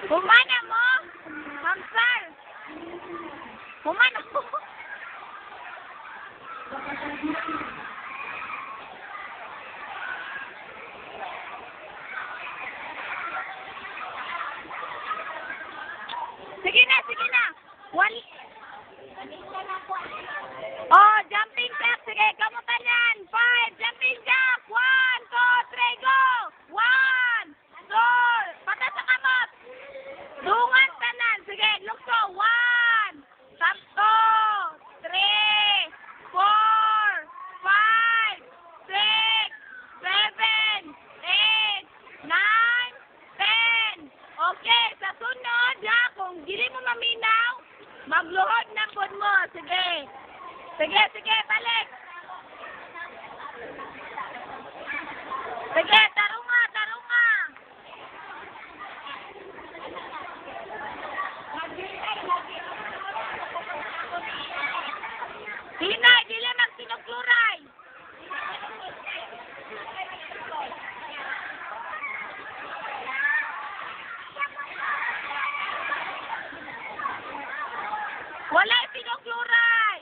Humana mo? Ma'am Sir. Humana mo? Sige na, sige na. Oh, jumping jack. Sige, kamutan yan. 5, jumping jack. 1, 2, 3, go. 1, 2, pata sa kamot. Dungan tanan. Sige, lukso. 1, 2, 3, 4, 5, 6, 7, 8, 9, 10. Okay, sa sunod, ha, kung dili mo maminaw, magluhod ng pod mo. Sige. Sige, sige, balik. Sige, tarunga, tarunga. Hinay, dili magsinukluray. Wala sinukluray.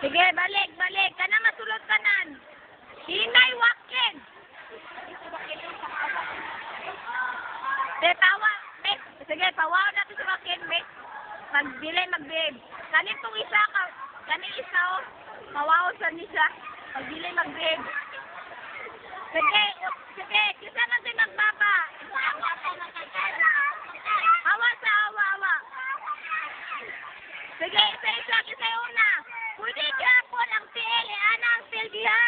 Sige, balik, balik. Kana masulod kanan. Hinay, wakin. Sige, tawa. Sige, pawaw natin sa wakin, Miss. Magbilay, magbib. Kanitong isa ka. Kanin isa, oh. Pawaw sa nisa. Magbilay, magbib. Sige, sige. Kisa natin magbaba. Hawa sa hawa, hawa. Sige, isa-isa. Kisa una. Pwede ka po ng PL. Ana ang PL diha.